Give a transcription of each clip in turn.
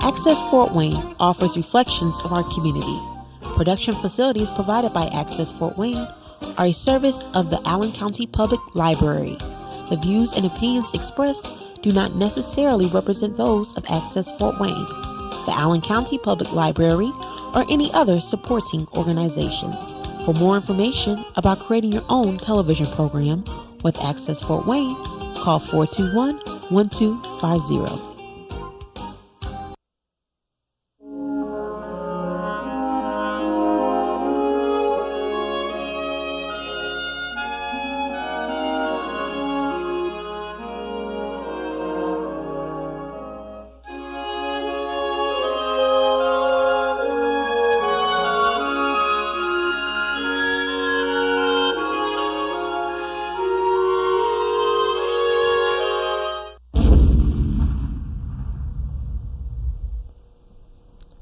Access Fort Wayne offers reflections of our community. Production facilities provided by Access Fort Wayne are a service of the Allen County Public Library. The views and opinions expressed do not necessarily represent those of Access Fort Wayne, the Allen County Public Library, or any other supporting organizations. For more information about creating your own television program with Access Fort Wayne, call 421-1250.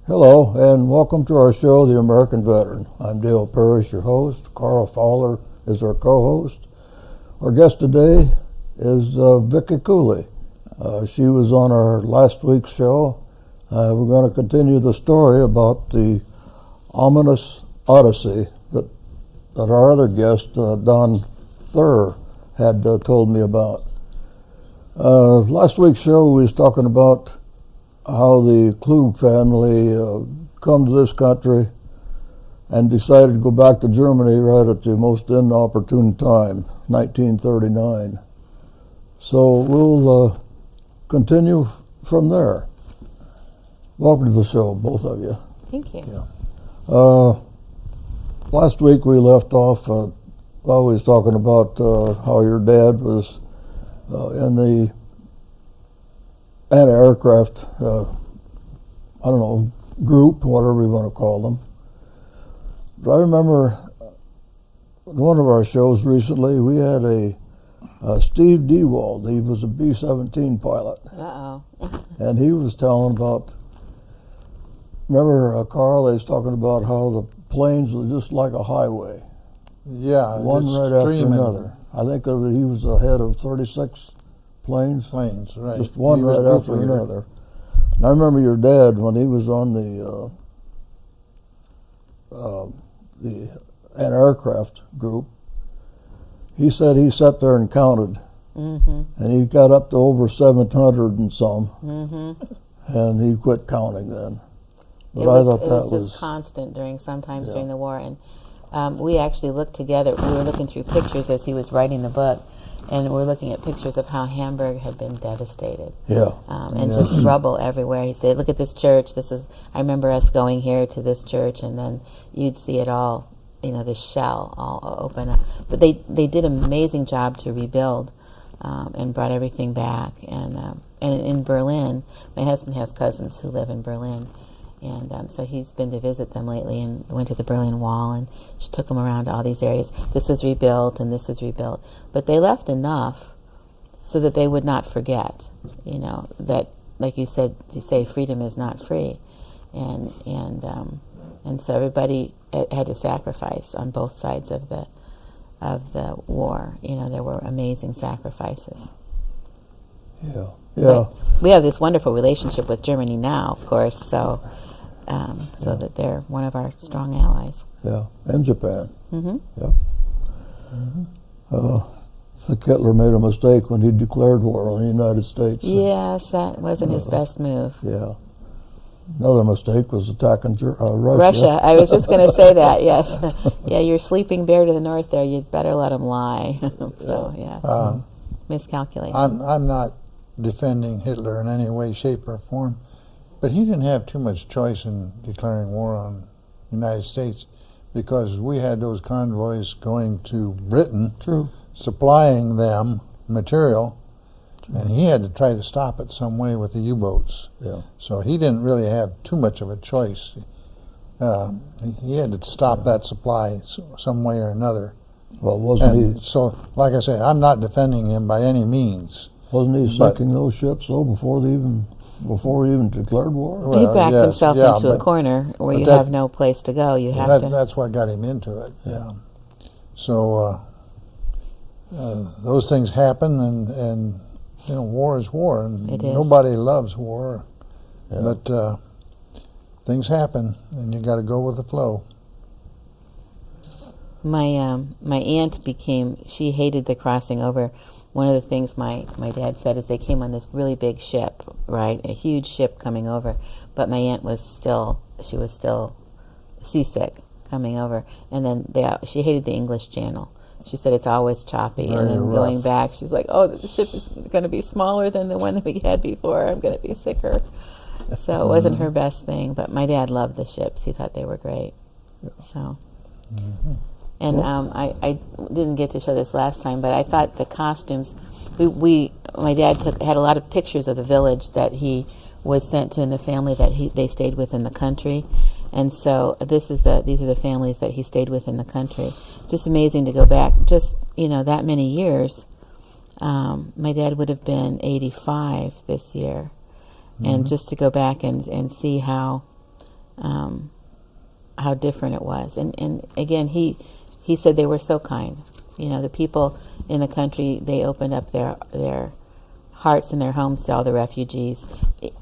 Hello, and welcome to our show, The American Veteran. I'm Dale Parrish, your host. Carl Fowler is our co-host. Our guest today is Vicki Khouli. She was on our last week's show. We're going to continue the story about the ominous Odyssey that our other guest, Don Thur, had told me about. Last week's show, we was talking about how the Khouli family come to this country and decided to go back to Germany right at the most inopportune time, 1939. So we'll continue from there. Welcome to the show, both of you. Thank you. Yeah. Last week we left off, we was talking about how your dad was in the anti-aircraft, group, whatever you want to call them. But I remember in one of our shows recently, we had a Steve Dewald. He was a B-17 pilot. Uh-oh. And he was telling about, remember, Carl, they was talking about how the planes were just like a highway. Yeah, one right after another. I think he was the head of 36 planes, right. Just one right after another. And I remember your dad when he was on the aircraft group. He said he sat there and counted, and he got up to over 700 and some, and he quit counting then. But it was, I thought it that was just constant during the war, and we actually looked together. We were looking through pictures as he was writing the book. And we're looking at pictures of how Hamburg had been devastated. And just rubble everywhere. He said, look at this church. I remember us going here to this church, and then you'd see it all, the shell all open up. But they did an amazing job to rebuild and brought everything back. And in Berlin, my husband has cousins who live in Berlin. And so he's been to visit them lately and went to the Berlin Wall, and she took him around to all these areas. This was rebuilt and this was rebuilt. But they left enough so that they would not forget, that, like you said, you say freedom is not free. And so everybody had to sacrifice on both sides of the war. There were amazing sacrifices. Yeah. But we have this wonderful relationship with Germany now, of course, so that they're one of our strong allies. Yeah, and Japan. Mm-hmm. Yeah. I think Hitler made a mistake when he declared war on the United States. Yes, that wasn't his best move. Yeah. Another mistake was attacking Russia. Russia, I was just going to say that, yes. Yeah, your sleeping bear to the north there, you'd better let him lie. Miscalculation. I'm not defending Hitler in any way, shape, or form, but he didn't have too much choice in declaring war on the United States, because we had those convoys going to Britain, supplying them material, and he had to try to stop it some way with the U-boats. Yeah. So he didn't really have too much of a choice. He had to stop that supply some way or another. Well, wasn't he? So, like I say, I'm not defending him by any means. Wasn't he sinking those ships though before he even declared war? Well, he backed himself into a corner where you have no place to go. You have to. That's what got him into it. Yeah. So those things happen, and war is war, and nobody loves war. But things happen, and you got to go with the flow. My aunt she hated the crossing over. One of the things my dad said is they came on this really big ship, right? A huge ship coming over. But my aunt was still seasick coming over. And then she hated the English Channel. She said it's always choppy. Very and then rough. going back, she's like, oh, the ship is going to be smaller than the one that we had before. I'm going to be sicker. So it wasn't her best thing. But my dad loved the ships. He thought they were great. So... And I didn't get to show this last time, but I thought the costumes. My dad had a lot of pictures of the village that he was sent to, and the family that they stayed with in the country, and so these are the families that he stayed with in the country. Just amazing to go back, just that many years. My dad would have been 85 this year, and just to go back and see how different it was, and again he said they were so kind. The people in the country, they opened up their hearts and their homes to all the refugees.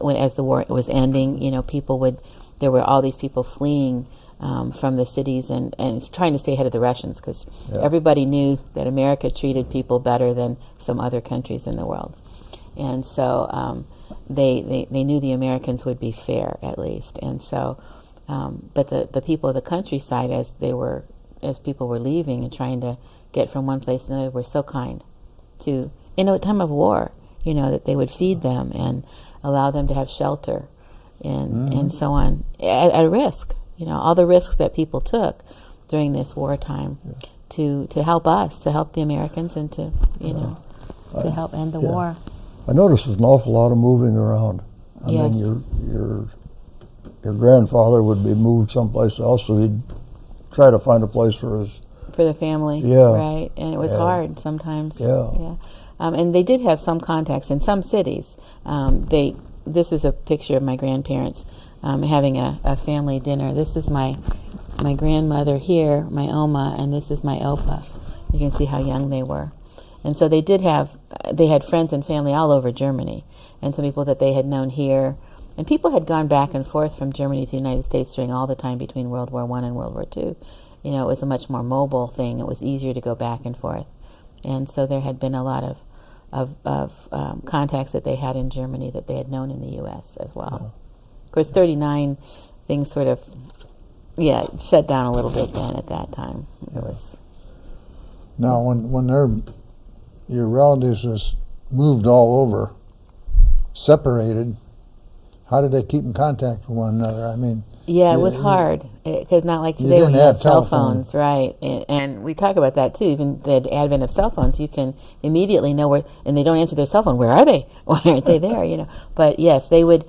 As the war was ending, there were all these people fleeing from the cities and trying to stay ahead of the Russians, because everybody knew that America treated people better than some other countries in the world. And so they knew the Americans would be fair, at least. And so, but the people of the countryside, as people were leaving and trying to get from one place to another, were so kind to, in a time of war, that they would feed them and allow them to have shelter and so on, at a risk, all the risks that people took during this wartime to help us, to help the Americans, and to help end the war. I noticed there's an awful lot of moving around. I mean, your grandfather would be moved someplace else, so he'd try to find a place for the family, right? And it was hard sometimes. And they did have some contacts in some cities. This is a picture of my grandparents having a family dinner. This is my grandmother here, my Oma, and this is my Opa. You can see how young they were. And so they had friends and family all over Germany, and some people that they had known here. And people had gone back and forth from Germany to the United States during all the time between World War I and World War II. It was a much more mobile thing. It was easier to go back and forth. And so there had been a lot of contacts that they had in Germany that they had known in the U.S. as well. Of course, 1939, things sort of, shut down a little bit then at that time. It was. Now, when your relatives was moved all over, separated, how did they keep in contact with one another? I mean, it was hard, because not like today when you have cell phones, right? And we talk about that too. Even the advent of cell phones, you can immediately know where, and they don't answer their cell phone. Where are they? Why aren't they there? But yes, they would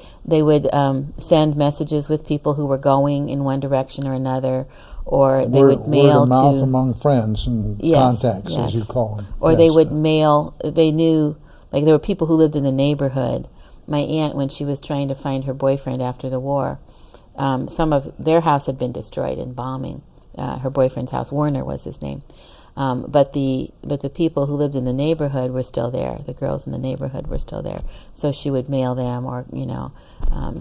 send messages with people who were going in one direction or another, or they would mail word of mouth to among friends and contacts, as you call them. Or they would mail. They knew, like, there were people who lived in the neighborhood. My aunt, when she was trying to find her boyfriend after the war, some of their house had been destroyed in bombing. Her boyfriend's house, Werner was his name. But the people who lived in the neighborhood were still there. The girls in the neighborhood were still there. So she would mail them, or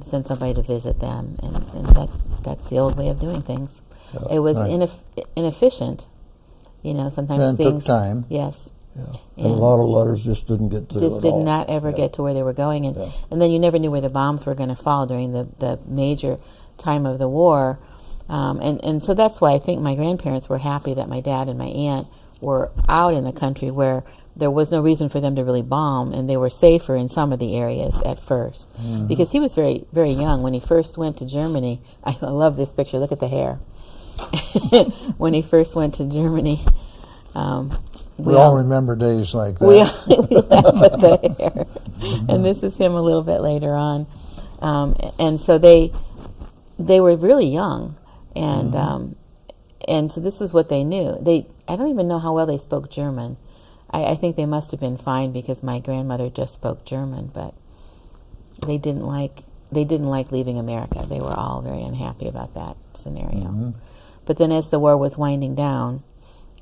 send somebody to visit them, and that's the old way of doing things. It was inefficient. Sometimes things took time. Yes. And a lot of letters just didn't get through. Just did not ever get to where they were going, and then you never knew where the bombs were going to fall during the major time of the war, and so that's why I think my grandparents were happy that my dad and my aunt were out in the country where there was no reason for them to really bomb, and they were safer in some of the areas at first, because he was very, very young when he first went to Germany. I love this picture. Look at the hair. When he first went to Germany. We all remember days like that. We laugh at the hair. And this is him a little bit later on. And so they were really young. And so this is what they knew. I don't even know how well they spoke German. I think they must have been fine, because my grandmother just spoke German, but they didn't like leaving America. They were all very unhappy about that scenario. But then as the war was winding down,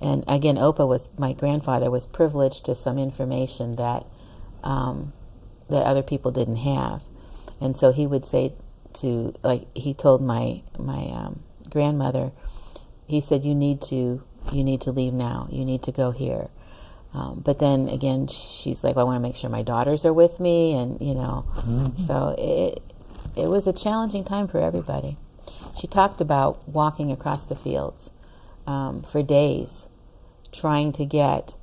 and again, my grandfather was privileged to some information that other people didn't have. And so he would say to, like, he told my grandmother, he said, you need to leave now. You need to go here. But then again, she's like, well, I want to make sure my daughters are with me, and so it was a challenging time for everybody. She talked about walking across the fields for days, trying to get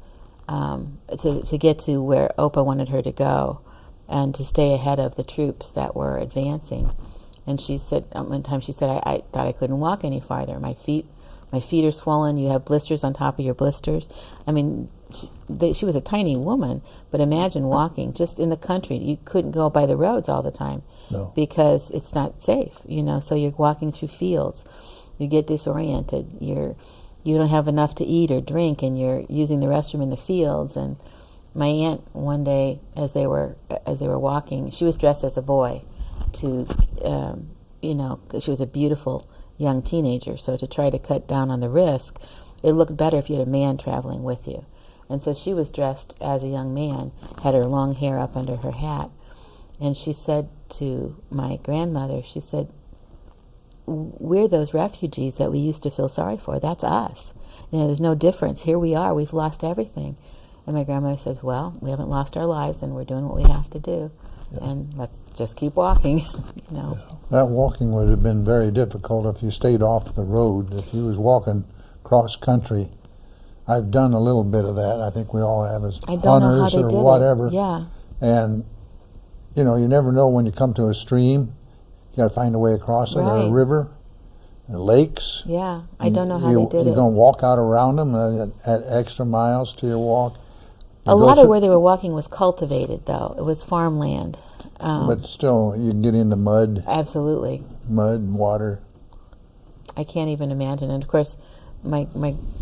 to get to where Opa wanted her to go, and to stay ahead of the troops that were advancing. And she said, one time she said, I thought I couldn't walk any farther. My feet are swollen. You have blisters on top of your blisters. I mean, she was a tiny woman, but imagine walking just in the country. You couldn't go by the roads all the time because it's not safe, So you're walking through fields. You get disoriented. You don't have enough to eat or drink, and you're using the restroom in the fields. And my aunt, one day, as they were walking, she was dressed as a boy, she was a beautiful young teenager. So to try to cut down on the risk, it looked better if you had a man traveling with you. And so she was dressed as a young man, had her long hair up under her hat. And she said to my grandmother, she said, we're those refugees that we used to feel sorry for. That's us. There's no difference. Here we are. We've lost everything. And my grandmother says, well, we haven't lost our lives, and we're doing what we have to do. Yeah. And let's just keep walking, Yeah. That walking would have been very difficult if you stayed off the road. If you was walking cross country, I've done a little bit of that. I think we all have as hunters or whatever. Yeah. And, you never know when you come to a stream. You got to find a way across it, or a river, lakes. Yeah, I don't know how they did it. You're going to walk out around them at extra miles to your walk. A lot of where they were walking was cultivated, though. It was farmland. But still, you can get into mud. Absolutely. Mud and water. I can't even imagine. And, of course, my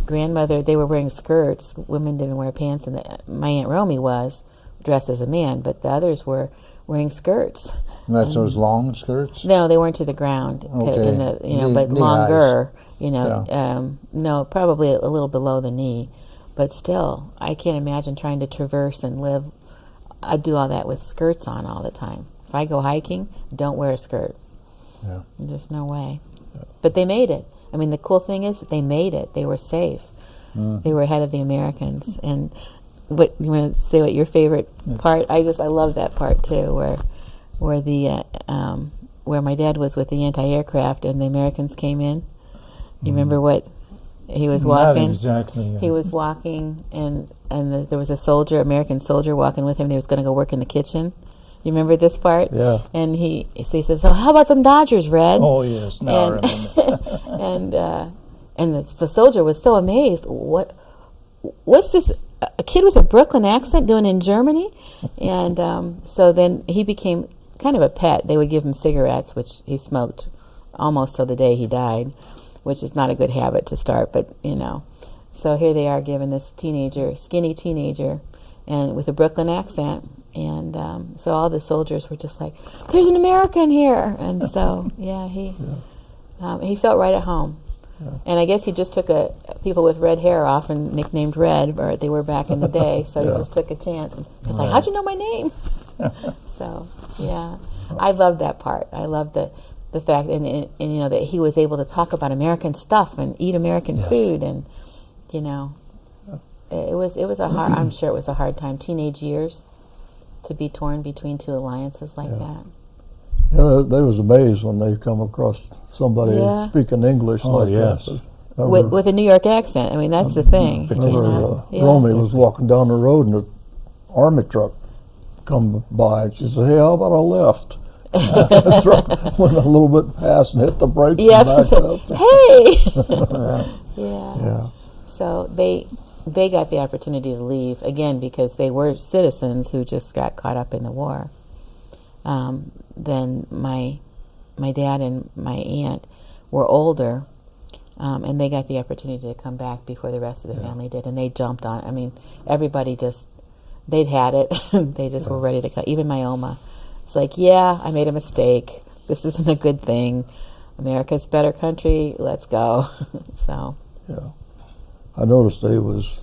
grandmother, they were wearing skirts. Women didn't wear pants. And my Aunt Romy was dressed as a man, but the others were wearing skirts. And that's those long skirts? No, they weren't to the ground. Okay. But longer. Yeah. No, probably a little below the knee. But still, I can't imagine trying to traverse and live. I do all that with skirts on all the time. If I go hiking, don't wear a skirt. Yeah. There's no way. Yeah. But they made it. I mean, the cool thing is that they made it. They were safe. They were ahead of the Americans. And what you want to say? What your favorite part? I love that part too, where my dad was with the anti-aircraft and the Americans came in. You remember what? He was walking. Not exactly. Yeah. He was walking, and there was a soldier, American soldier, walking with him. He was going to go work in the kitchen. You remember this part? Yeah. And he says, "So how about them Dodgers, Red?" Oh yes, now I remember. and the soldier was so amazed. What's this? A kid with a Brooklyn accent doing in Germany? And so then he became kind of a pet. They would give him cigarettes, which he smoked almost till the day he died, which is not a good habit to start, but So here they are giving this skinny teenager, and with a Brooklyn accent. And so all the soldiers were just like, there's an American here. And so, he felt right at home. Yeah. And I guess he just took people with red hair off and nicknamed Red, or they were back in the day, so he just took a chance. And he's like, how'd you know my name? So, I love that part. I love the fact, and that he was able to talk about American stuff and eat American food, and it was a hard. I'm sure it was a hard time. Teenage years, to be torn between two alliances like that. Yeah, they was amazed when they come across somebody speaking English like that. With a New York accent. I mean, that's the thing. Romy was walking down the road and an army truck come by, and she said, "Hey, how about a left?" The truck went a little bit past and hit the brakes and backed up. Yeah. So they got the opportunity to leave, again, because they were citizens who just got caught up in the war. Then my dad and my aunt were older, and they got the opportunity to come back before the rest of the family did, and they jumped on. I mean, everybody they'd had it. They just were ready to come. Even my Oma. It's like, I made a mistake. This isn't a good thing. America's a better country. Let's go. So. Yeah. I noticed they was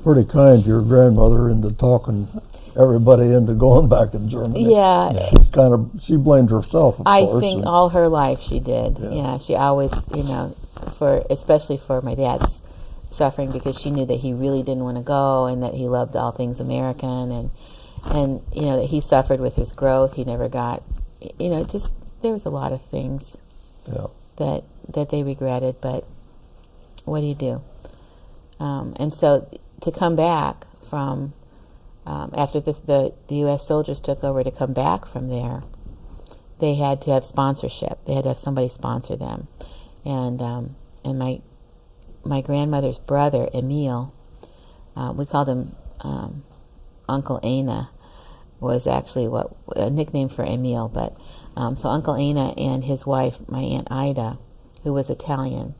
pretty kind to your grandmother into talking everybody into going back to Germany. Yeah. She blamed herself, of I course. think all her life she did. Yeah. Yeah, she always, especially for my dad's suffering, because she knew that he really didn't want to go and that he loved all things American, and that he suffered with his growth. He never got, just there was a lot of things that they regretted, but what do you do? And so to come back from after the U.S. soldiers took over, to come back from there, they had to have sponsorship. They had to have somebody sponsor them, and my grandmother's brother Emil, we called him Uncle Ana, was actually a nickname for Emil. But so Uncle Ana and his wife, my Aunt Ida, who was Italian,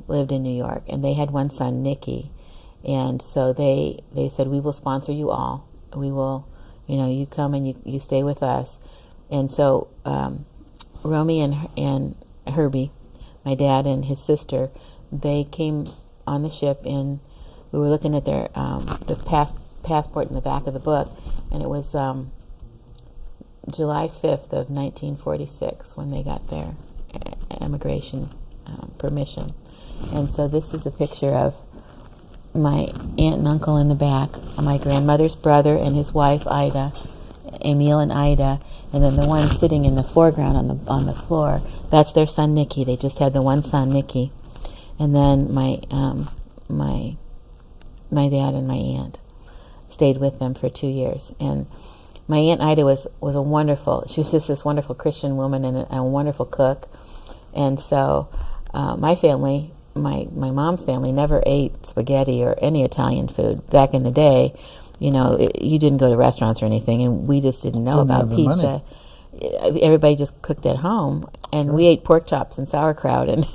lived in New York, and they had one son, Nicky. And so they said, we will sponsor you all. We will, you come and you stay with us. And so Romy and Herbie, my dad and his sister, they came on the ship, and we were looking at their the passport in the back of the book, and it was July 5th of 1946 when they got their immigration permission. And so this is a picture of my aunt and uncle in the back, my grandmother's brother and his wife Ida, Emil and Ida, and then the one sitting in the foreground on the floor, that's their son Nicky. They just had the one son, Nicky. And then my dad and my aunt stayed with them for 2 years. And my Aunt Ida was a wonderful, she was just this wonderful Christian woman and a wonderful cook. And so my family, my mom's family, never ate spaghetti or any Italian food. Back in the day, you didn't go to restaurants or anything, and we just didn't know about pizza. Everybody just cooked at home, and we ate pork chops and sauerkraut and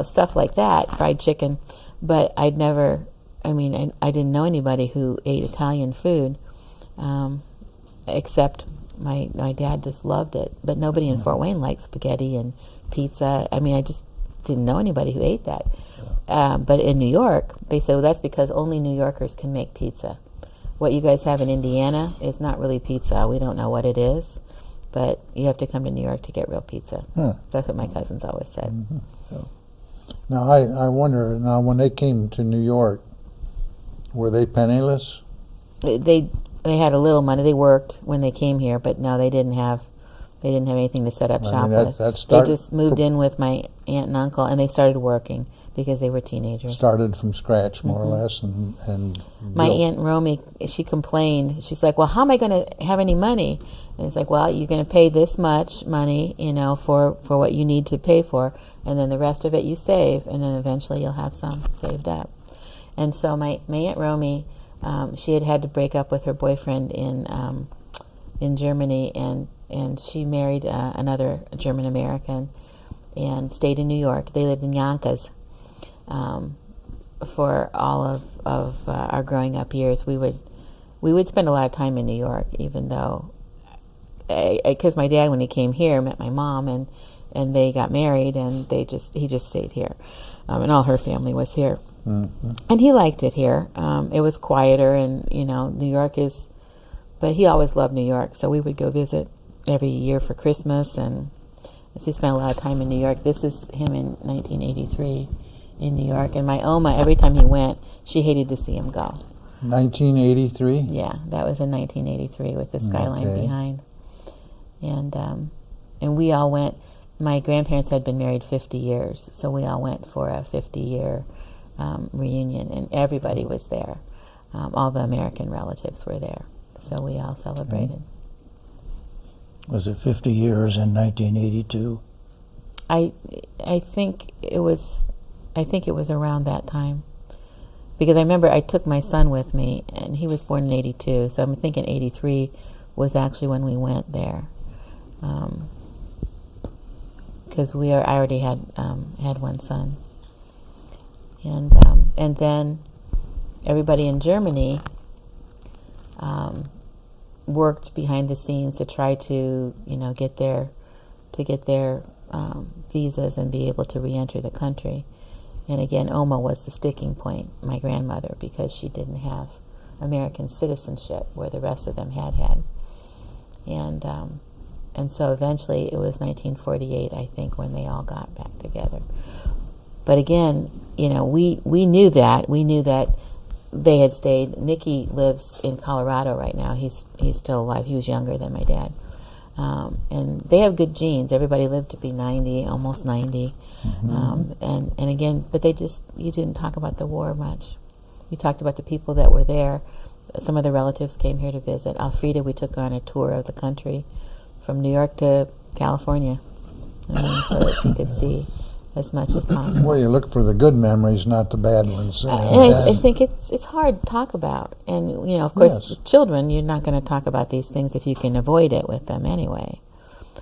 stuff like that, fried chicken. But I didn't know anybody who ate Italian food, except my dad just loved it. But nobody in Fort Wayne liked spaghetti and pizza. I just didn't know anybody who ate that. But in New York, they said, well, that's because only New Yorkers can make pizza. What you guys have in Indiana is not really pizza. We don't know what it is, but you have to come to New York to get real pizza. That's what my cousins always said. Mm-hmm. Yeah. Now, I wonder, when they came to New York, were they penniless? They had a little money. They worked when they came here, but no, they didn't have anything to set up shop with. They just moved in with my aunt and uncle, and they started working because they were teenagers. Started from scratch, more or less, and my built. Aunt Romy, she complained. She's like, well, how am I going to have any money? And it's like, well, you're going to pay this much money, for what you need to pay for, and then the rest of it you save, and then eventually you'll have some saved up. And so my Aunt Romy, she had to break up with her boyfriend in Germany, and she married another German American and stayed in New York. They lived in Yonkers for all of our growing up years. We would spend a lot of time in New York, even though, because my dad, when he came here, met my mom, and they got married, and he just stayed here, and all her family was here. Mm-hmm. And he liked it here. It was quieter, and New York is, but he always loved New York, so we would go visit every year for Christmas, and so he spent a lot of time in New York. This is him in 1983 in New York, and my Oma, every time he went, she hated to see him go. 1983? Yeah, that was in 1983 with the skyline behind. And we all went. My grandparents had been married 50 years, so we all went for a 50-year reunion, and everybody was there. All the American relatives were there, so we all celebrated. Was it 50 years in 1982? I think it was around that time, because I remember I took my son with me, and he was born in 82, so I'm thinking 83 was actually when we went there, because I already had one son, and then everybody in Germany worked behind the scenes to try to get their visas and be able to re-enter the country. And again, Oma was the sticking point, my grandmother, because she didn't have American citizenship where the rest of them had. And so eventually it was 1948, I think, when they all got back together. But again, you know, we knew that. We knew that they had stayed. Nicky lives in Colorado right now. He's still alive. He was younger than my dad. And they have good genes. Everybody lived to be 90, almost 90. And again, but you didn't talk about the war much. You talked about the people that were there. Some of the relatives came here to visit. Alfreda, we took her on a tour of the country from New York to California, so that she could see as much as possible. Well, you look for the good memories, not the bad ones. And I think it's hard to talk about. And, you know, of course, Yes. with children, you're not going to talk about these things if you can avoid it with them anyway.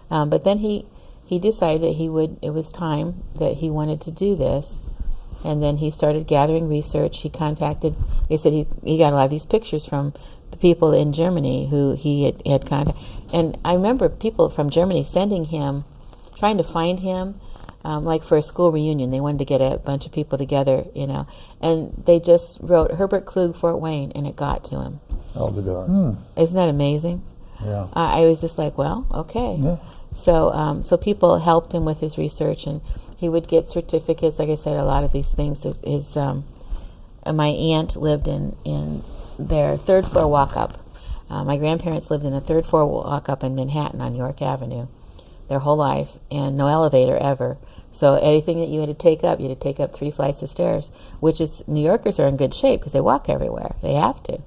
But then he decided it was time that he wanted to do this. And then he started gathering research. They said he got a lot of these pictures from the people in Germany who he had contacted. And I remember people from Germany sending him, trying to find him, like for a school reunion. They wanted to get a bunch of people together, you know. And they just wrote Herbert Klug, Fort Wayne, and it got to him. I'll be darned. Isn't that amazing? Yeah. I was just like, well, okay. Yeah. So people helped him with his research, and he would get certificates. Like I said, a lot of these things. My aunt lived in their third floor walk-up. My grandparents lived in the third floor walk-up in Manhattan on York Avenue their whole life, and no elevator ever. So anything that you had to take up, you had to take up 3 flights of stairs, which is, New Yorkers are in good shape because they walk everywhere. They have to.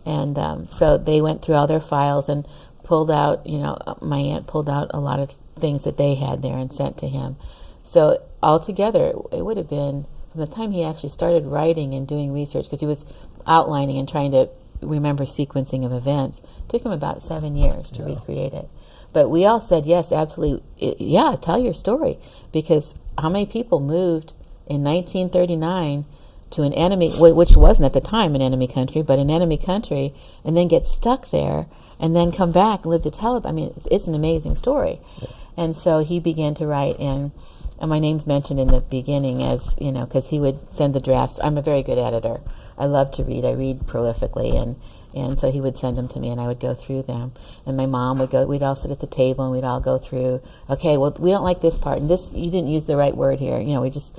And so they went through all their files and pulled out, you know, my aunt pulled out a lot of things that they had there and sent to him. So altogether, it would have been, from the time he actually started writing and doing research, because he was outlining and trying to remember sequencing of events, it took him about 7 years to recreate it. But we all said, yes, absolutely, yeah, tell your story. Because how many people moved in 1939 to an enemy, which wasn't at the time an enemy country, but an enemy country, and then get stuck there, and then come back and live to tell it? I mean, it's an amazing story. Yeah. And so he began to write, and my name's mentioned in the beginning as, you know, because he would send the drafts. I'm a very good editor. I love to read. I read prolifically, and so he would send them to me, and I would go through them. And my mom would go, we'd all sit at the table, and we'd all go through, okay, well, we don't like this part, and this, you didn't use the right word here. You know, we just,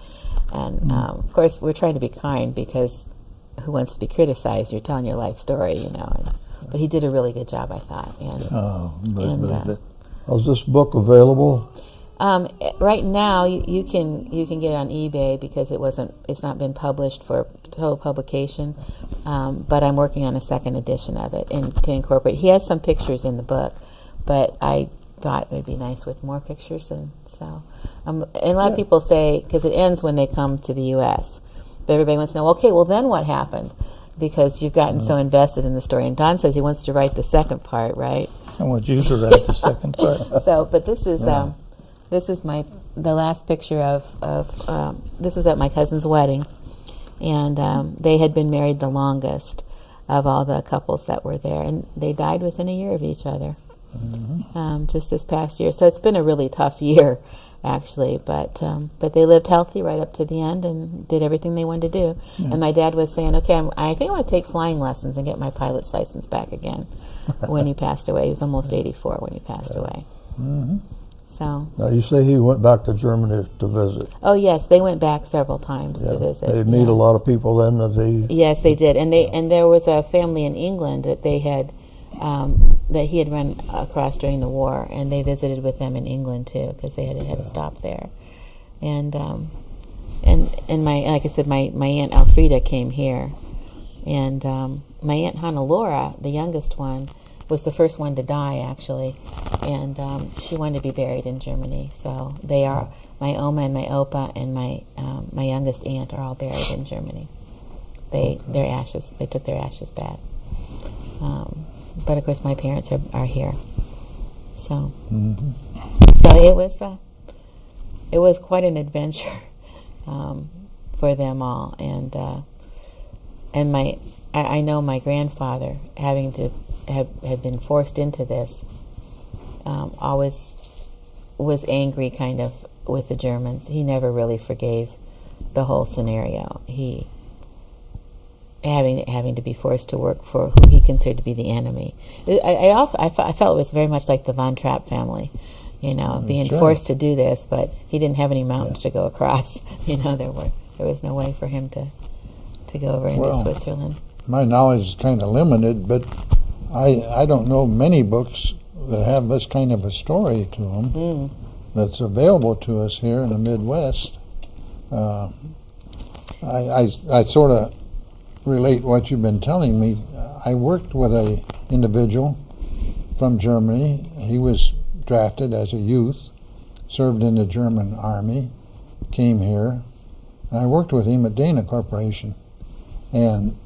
and of course, we're trying to be kind, because who wants to be criticized? You're telling your life story, you know. But he did a really good job, I thought. Is this book available? Right now, you can get it on eBay because it's not been published for total publication. But I'm working on a second edition of it and to incorporate. He has some pictures in the book, but I thought it would be nice with more pictures, and so. And a lot of people say, because it ends when they come to the U.S., but everybody wants to know, okay, well then what happened? Because you've gotten so invested in the story. And Don says he wants to write the second part, right? I want you to write the second part. So, but this is the last picture of this was at my cousin's wedding, and they had been married the longest of all the couples that were there, and they died within a year of each other, just this past year. So it's been a really tough year, actually, but they lived healthy right up to the end and did everything they wanted to do. Yeah. And my dad was saying, okay, I think I want to take flying lessons and get my pilot's license back again when he passed away. He was almost 84 when he passed away. Mm-hmm. So. Now, you say he went back to Germany to visit. Oh, yes, they went back several times to visit. They meet a lot of people then that they... Yes, they did. And there was a family in England that they had, that he had run across during the war, and they visited with them in England, too, because they had to stop there. And my, like I said, my Aunt Alfreda came here. And my Aunt Hannelore, the youngest one, was the first one to die, actually, and she wanted to be buried in Germany. So they are, my Oma and my Opa and my youngest aunt are all buried in Germany. They took their ashes back. But of course, my parents are here. So, so it was quite an adventure for them all, and I know my grandfather, having to have been forced into this, always was angry kind of with the Germans. He never really forgave the whole scenario. He having to be forced to work for who he considered to be the enemy. I felt it was very much like the Von Trapp family, being forced to do this, but he didn't have any mountains to go across. There was no way for him to go over into Switzerland. My knowledge is kind of limited, but I don't know many books that have this kind of a story to them that's available to us here in the Midwest. I sort of relate what you've been telling me. I worked with a individual from Germany. He was drafted as a youth, served in the German army, came here, and I worked with him at Dana Corporation. And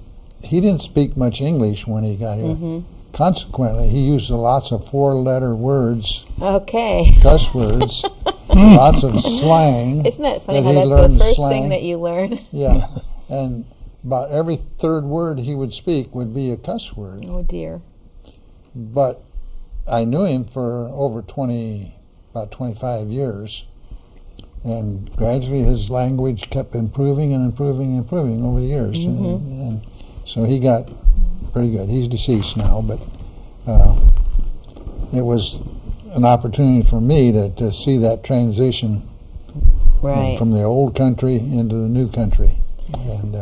he didn't speak much English when he got here. Consequently, he used lots of four-letter words, cuss words, lots of slang. Isn't that funny how that's the first thing that you learn? Yeah, and about every third word he would speak would be a cuss word. Oh, dear. But I knew him for over about 25 years, and gradually his language kept improving and improving and improving over the years. And so he got pretty good. He's deceased now, but it was an opportunity for me to see that transition from the old country into the new country. And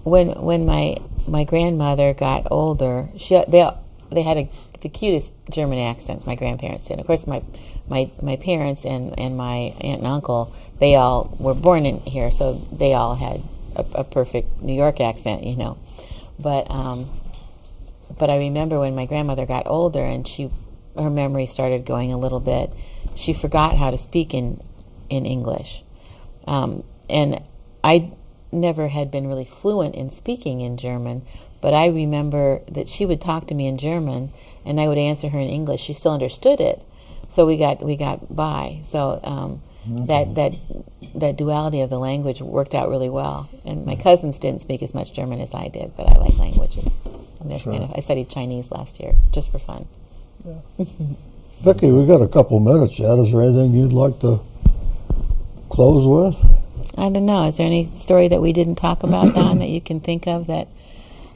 when my grandmother got older, they had the cutest German accents. My grandparents did. Of course, my parents and my aunt and uncle, they all were born in here, so they all had a perfect New York accent, But I remember when my grandmother got older and her memory started going a little bit, she forgot how to speak in English. And I never had been really fluent in speaking in German, but I remember that she would talk to me in German and I would answer her in English. She still understood it, so we got by. So that duality of the language worked out really well. And my cousins didn't speak as much German as I did, but I like languages. And that's I studied Chinese last year just for fun. Yeah. Vicki, we got a couple minutes yet. Is there anything you'd like to close with? I don't know. Is there any story that we didn't talk about, Don, that you can think of that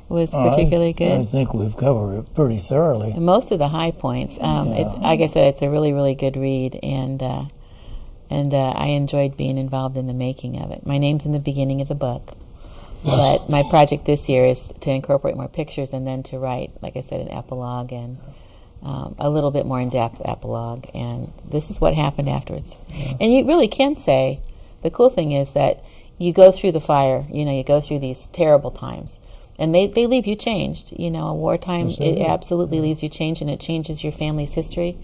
was particularly good? I think we've covered it pretty thoroughly. And most of the high points. Like I said, it's a really, really good read, and I enjoyed being involved in the making of it. My name's in the beginning of the book, but my project this year is to incorporate more pictures and then to write, like I said, an epilogue and a little bit more in-depth epilogue. And this is what happened afterwards. Yeah. And you really can say, the cool thing is that you go through the fire, you go through these terrible times, and they leave you changed. Wartime, it absolutely leaves you changed, and it changes your family's history.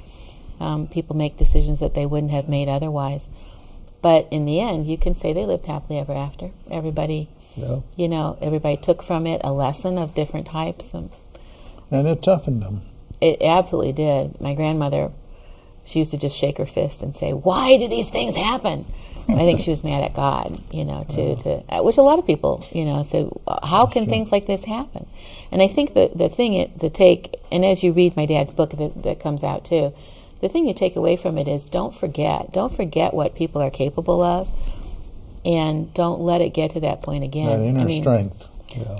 People make decisions that they wouldn't have made otherwise. But in the end, you can say they lived happily ever after. Everybody, everybody took from it a lesson of different types. And it toughened them. It absolutely did. My grandmother, she used to just shake her fist and say, "Why do these things happen?" I think she was mad at God, which a lot of people, say, how can things like this happen? And I think the thing to take, and as you read my dad's book that comes out too, the thing you take away from it is don't forget what people are capable of, and don't let it get to that point again. That inner strength.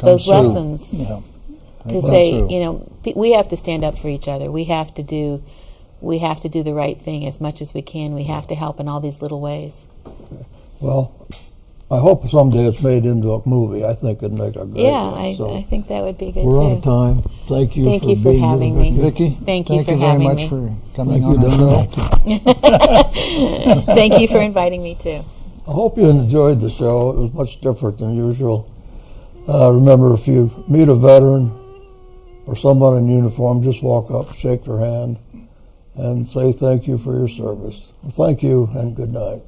Those lessons to say, we have to stand up for each other. We have to do the right thing as much as we can. We have to help in all these little ways. Well, I hope someday it's made into a movie. I think it'd make a great one. I think that would be good We're too. out of time. Thank you for having me. Vicki, thank you very much for coming on the show. Thank you for inviting me too. I hope you enjoyed the show. It was much different than usual. Remember, if you meet a veteran or someone in uniform, just walk up, shake their hand, and say thank you for your service. Thank you, and good night.